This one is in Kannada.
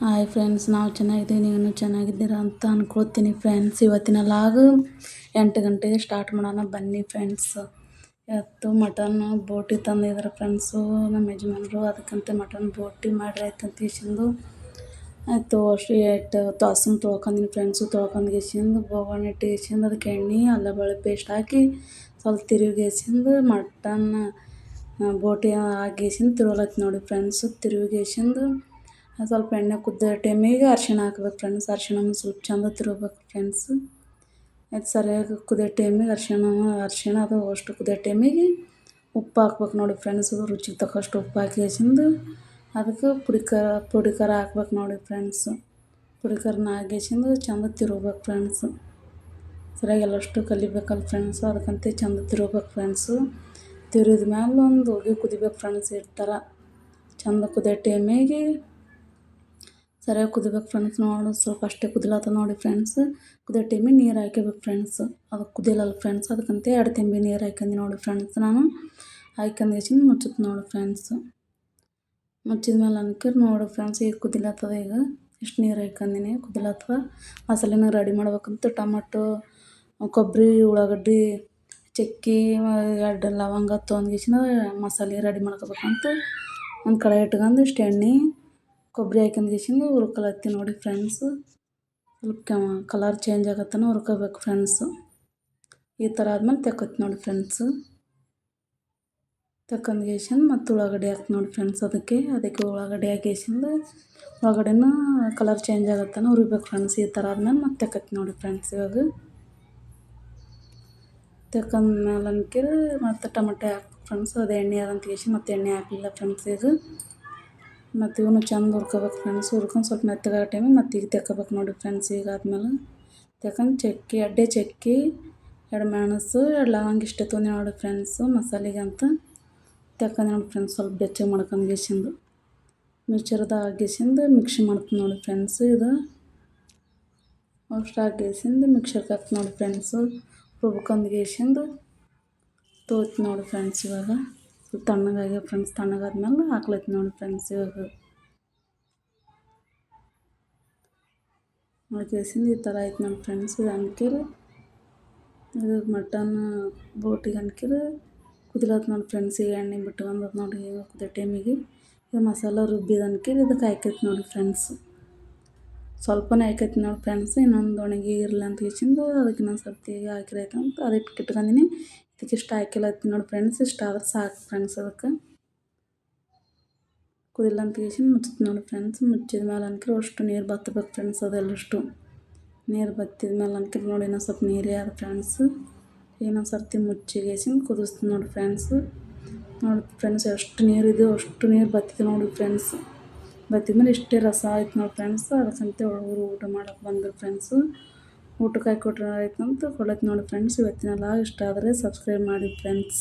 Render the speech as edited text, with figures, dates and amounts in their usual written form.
ಹಾಯ್ ಫ್ರೆಂಡ್ಸ್, ನಾವು ಚೆನ್ನಾಗಿದ್ದೀವಿ, ನೀವು ಚೆನ್ನಾಗಿದ್ದೀರಾ ಅಂತ ಅಂದ್ಕೊಳ್ತೀನಿ ಫ್ರೆಂಡ್ಸ್. ಇವತ್ತಿನ ಲಾಗು 8 ಗಂಟೆಗೆ ಸ್ಟಾರ್ಟ್ ಮಾಡೋಣ ಬನ್ನಿ ಫ್ರೆಂಡ್ಸ್. ಇವತ್ತು ಮಟನ್ ಬೋಟಿ ತಂದಿದ್ದಾರೆ ಫ್ರೆಂಡ್ಸು ನಮ್ಮ ಯಜಮಾನರು. ಅದಕ್ಕಂತೆ ಮಟನ್ ಬೋಟಿ ಮಾಡ್ರಿ ಆಯ್ತಂತ ಗೆಸಿಂದು ಆಯಿತು. ಅಷ್ಟು 8 ತಾಸು ತೊಳ್ಕೊಂಡಿನಿ ಫ್ರೆಂಡ್ಸು. ತೊಳ್ಕೊಂಡು ಬೋಗಣಿ ಇಟ್ಟು ಅದಕ್ಕೆ ಎಣ್ಣೆ ಅಲ್ಲ ಬೆಳ್ಳುಳ್ಳಿ ಪೇಸ್ಟ್ ಹಾಕಿ ಸ್ವಲ್ಪ ತಿರುಗಿಸಿಂದು ಮಟನ್ ಬೋಟಿ ಹಾಕಿಸಿಂದು ತಿರುವಲತ್ತು ನೋಡಿ ಫ್ರೆಂಡ್ಸು. ತಿರುಗಿಸಿಂದು ಸ್ವಲ್ಪ ಎಣ್ಣೆ ಕುದ್ದ ಟೈಮಿಗೆ ಅರಿಶಿಣ ಹಾಕ್ಬೇಕು ಫ್ರೆಂಡ್ಸ್. ಅರಿಶಿಣ ಸ್ವಲ್ಪ ಚಂದ ತಿರುಗಬೇಕು ಫ್ರೆಂಡ್ಸು. ಅದು ಸರಿಯಾಗಿ ಕುದಿಯೋ ಟೈಮಿಗೆ ಅರಿಶಿಣ ಅದು ಅಷ್ಟು ಕುದಿಯೋ ಟೈಮಿಗೆ ಉಪ್ಪು ಹಾಕ್ಬೇಕು ನೋಡಿ ಫ್ರೆಂಡ್ಸು. ರುಚಿಗೆ ತಕ್ಕಷ್ಟು ಉಪ್ಪು ಹಾಕಿಸಿಂದು ಅದಕ್ಕೆ ಪುಡಿ ಖಾರ ಹಾಕ್ಬೇಕು ನೋಡಿ ಫ್ರೆಂಡ್ಸು. ಪುಡಿ ಖಾರನ ಹಾಕಿಸಿಂದು ಚಂದ ತಿರುಗ್ಬೇಕು ಫ್ರೆಂಡ್ಸು. ಸರಿಯಾಗಿ ಎಲ್ಲಷ್ಟು ಕಲಿಬೇಕಲ್ಲ ಫ್ರೆಂಡ್ಸು, ಅದಕ್ಕಂತೆ ಚಂದ ತಿರುಗ್ಬೇಕು ಫ್ರೆಂಡ್ಸು. ತಿರುಗಿದ ಮ್ಯಾಲೆ ಒಂದು ಹೋಗಿ ಕುದಿಬೇಕು ಫ್ರೆಂಡ್ಸ್. ಈ ಥರ ಚಂದ ಕುದಿಯೋ ಟೈಮಿಗೆ ಸರಿಯಾಗಿ ಕುದಿಬೇಕು ಫ್ರೆಂಡ್ಸ್. ನೋಡಿ ಸ್ವಲ್ಪ ಅಷ್ಟೇ ಕುದಿಲತ್ತ ನೋಡಿ ಫ್ರೆಂಡ್ಸ್. ಕುದಿಯೋ ಟೈಮಿಗೆ ನೀರು ಹಾಕ್ಕೋಬೇಕು ಫ್ರೆಂಡ್ಸ್. ಅದು ಕುದಿಯಲ್ಲ ಫ್ರೆಂಡ್ಸ್, ಅದಕ್ಕಂತೆ 2 ತೆಂಬಿ ನೀರು ಹಾಕ್ಯಂಡು ನೋಡಿ ಫ್ರೆಂಡ್ಸ್. ನಾನು ಹಾಕ್ಯಂಡು ಮುಚ್ಚುತ್ತೆ ನೋಡಿ ಫ್ರೆಂಡ್ಸು. ಮುಚ್ಚಿದ ಮೇಲೆ ಅನ್ಕರ್ ನೋಡಿ ಫ್ರೆಂಡ್ಸ್, ಈಗ ಕುದಿಲತ್ತದ. ಈಗ ಇಷ್ಟು ನೀರು ಹಾಕ್ಯಂದಿನಿ, ಕುದಿಲತ್ತದ. ಮಸಾಲೆನ ರೆಡಿ ಮಾಡ್ಬೇಕಂತ ಟೊಮಟೊ, ಕೊಬ್ಬರಿ, ಉಳ್ಳಾಗಡ್ಡಿ, ಚಕ್ಕೆ, 2 ಲವಂಗ ತೊಗೊಂಡ್ಗಿಸಿನ ಮಸಾಲೆ ರೆಡಿ ಮಾಡ್ಕೋಬೇಕಂತ ಒಂದು ಕಡಾಯಿ ಇಟ್ಕೊಂಡು ಇಷ್ಟು ಎಣ್ಣೆ ಕೊಬ್ಬರಿ ಹಾಕ್ಯಂಡ್ಗಿಸಿಂದು ಹುರ್ಕೊಳತ್ತಿ ನೋಡಿ ಫ್ರೆಂಡ್ಸು. ಸ್ವಲ್ಪ ಕಲರ್ ಚೇಂಜ್ ಆಗತ್ತನ ಹುರ್ಕೋಬೇಕು ಫ್ರೆಂಡ್ಸು. ಈ ಥರ ಆದ್ಮೇಲೆ ತೆಕ್ಕೊತ್ ನೋಡಿ ಫ್ರೆಂಡ್ಸು. ತೆಕ್ಕಂಡ್ಗಿಸಿಂದು ಮತ್ತು ಉಳ್ಳಾಗಡ್ಡಿ ಹಾಕ್ತಿ ನೋಡಿ ಫ್ರೆಂಡ್ಸ್. ಅದಕ್ಕೆ ಉಳ್ಳಾಗಡ್ಡಿ ಹಾಕಿಸಿಂದು ಉಳ್ಳಾಗಡ್ಡಿನ ಕಲರ್ ಚೇಂಜ್ ಆಗತ್ತನ ಹುರಿಬೇಕು ಫ್ರೆಂಡ್ಸ್. ಈ ಥರ ಆದ್ಮೇಲೆ ಮತ್ತೆ ತೆಕ್ಕತ್ತಿ ನೋಡಿ ಫ್ರೆಂಡ್ಸ್. ಇವಾಗ ತೆಕ್ಕಂದ್ಮೇಲೆ ಅನ್ಕಿರು ಮತ್ತು ಟೊಮೆಟೊ ಹಾಕ್ಬೇಕು ಫ್ರೆಂಡ್ಸ್. ಅದು ಎಣ್ಣೆ ಅದಂತ ಗೆಸಿ ಮತ್ತೆ ಎಣ್ಣೆ ಹಾಕಲಿಲ್ಲ ಫ್ರೆಂಡ್ಸ್. ಈಗ ಮತ್ತು ಇವನು ಚಂದ ಹುರ್ಕೋಬೇಕು ಫ್ರೆಂಡ್ಸ್. ಹುರ್ಕೊಂಡು ಸ್ವಲ್ಪ ಮೆತ್ತಗಾಗೋ ಟೈಮಿಗೆ ಮತ್ತು ಈಗ ತೆಕ್ಕೋಬೇಕು ನೋಡಿ ಫ್ರೆಂಡ್ಸ್. ಈಗ ಆದ್ಮೇಲೆ ತೆಕ್ಕಂಡು ಚಕ್ಕೆ, ಅಡ್ಡೆ ಚಕ್ಕೆ, 2 ಮೆಣಸು, 2 ಲವಂಗ ಇಷ್ಟೇ ತೊಗೊಂಡು ನೋಡಿ ಫ್ರೆಂಡ್ಸು ಮಸಾಲೆಗೆ ಅಂತ ತೆಕ್ಕಂಡು ನೋಡಿ ಫ್ರೆಂಡ್ಸ್. ಸ್ವಲ್ಪ ಬೆಚ್ಚಗೆ ಮಾಡ್ಕೊಂಡ್ಗಿಸಿಂದು ಮಿಕ್ಸರ್ದಾಗ ಹಾಕಿಸಿಂದು ಮಿಕ್ಸಿ ಮಾಡ್ತೀನಿ ನೋಡಿ ಫ್ರೆಂಡ್ಸು. ಇದು ಅಷ್ಟು ಹಾಕಿಸಿಂದು ಮಿಕ್ಸರ್ಗೆ ಹಾಕ್ತೀನಿ ನೋಡಿ ಫ್ರೆಂಡ್ಸು. ರುಬ್ಕೊಂಡ್ಗಿಸಿಂದು ತೋತ್ ನೋಡಿ ಫ್ರೆಂಡ್ಸ್. ಇವಾಗ ಸ್ವಲ್ಪ ತಣ್ಣಗಾಗ್ಯಾವ ಫ್ರೆಂಡ್ಸ್. ತಣ್ಣಗಾದ್ಮೇಲೆ ಹಾಕ್ಲತ್ತಿ ನೋಡಿ ಫ್ರೆಂಡ್ಸ್. ಇವಾಗ ಹಾಕಿಸಿಂದು ಈ ಥರ ಆಯ್ತು ನೋಡಿ ಫ್ರೆಂಡ್ಸ್. ಇದು ಅನ್ಕಿರು ಇದು ಮಟನ್ ಬೋಟಿಗೆ ಅನ್ಕಿರು ಕುದಿಲತ್ತು ನೋಡಿ ಫ್ರೆಂಡ್ಸ್. ಈಗ ಎಣ್ಣೆ ಬಿಟ್ಕೊಂಡದ ನೋಡಿ. ಈಗ ಕುದಿಯೋ ಟೈಮಿಗೆ ಈಗ ಮಸಾಲೆ ರುಬ್ಬಿದ ಅನ್ಕಿರು ಇದಕ್ಕೆ ಹಾಕೈತಿ ನೋಡಿ ಫ್ರೆಂಡ್ಸ್. ಸ್ವಲ್ಪನೇ ಹಾಕೈತಿ ನೋಡಿ ಫ್ರೆಂಡ್ಸ್. ಇನ್ನೊಂದು ಒಣಗಿ ಇರಲಿ ಅಂತ ಗೆಸಿಂದು ಅದಕ್ಕೆ ಇನ್ನೊಂದು ಸರ್ತಿ ಹಾಕಿರೈತೆ ಅಂತ ಅದು ಇಟ್ಕೊಂಡಿನಿ. ಇದಕ್ಕೆ ಇಷ್ಟು ಹಾಕಿಲತ್ತಿ ನೋಡಿ ಫ್ರೆಂಡ್ಸ್. ಇಷ್ಟ ಆದ್ರೆ ಸಾಕು ಫ್ರೆಂಡ್ಸ್. ಅದಕ್ಕೆ ಕುದಿಲ್ಲ ಅಂತ ಗೆಸಿಂದು ಮುಚ್ಚುತ್ತೆ ನೋಡಿ ಫ್ರೆಂಡ್ಸ್. ಮುಚ್ಚಿದ ಮೇಲೆ ಅನ್ಕಿರು ಅಷ್ಟು ನೀರು ಬತ್ತಬೇಕು ಫ್ರೆಂಡ್ಸ್. ಅದೆಲ್ಲಷ್ಟು ನೀರು ಬತ್ತಿದ ಮೇಲೆ ಅನ್ಕಿರು ನೋಡಿ ಇನ್ನೊಂದು ಸ್ವಲ್ಪ ನೀರೇ ಆದ ಫ್ರೆಂಡ್ಸ್. ಇನ್ನೊಂದು ಸರ್ತಿ ಮುಚ್ಚಿಗೆಸಿಂದು ಕುದಿಸ್ತೀನಿ ನೋಡಿ ಫ್ರೆಂಡ್ಸು. ನೋಡಿ ಫ್ರೆಂಡ್ಸ್, ಎಷ್ಟು ನೀರಿದೆ ಅಷ್ಟು ನೀರು ಬತ್ತಿದೆ ನೋಡಿ ಫ್ರೆಂಡ್ಸ್. ಬತ್ತಿದ್ಮೇಲೆ ಇಷ್ಟೇ ರಸ ಆಯ್ತು ನೋಡಿ ಫ್ರೆಂಡ್ಸ್. ಅದಕ್ಕಂತೆ ಹುಡುಗರು ಊಟ ಮಾಡೋಕೆ ಬಂದರು ಫ್ರೆಂಡ್ಸು. ಊಟಕ್ಕೆ ಹಾಕಿ ಕೊಟ್ಟರೆ ಆಯ್ತು ಅಂತ ಕೊಡತ್ತೆ ನೋಡಿ ಫ್ರೆಂಡ್ಸ್. ಇವತ್ತಿನ ಲಾಗ್ ಇಷ್ಟ ಆದರೆ ಸಬ್ಸ್ಕ್ರೈಬ್ ಮಾಡಿ ಫ್ರೆಂಡ್ಸ್.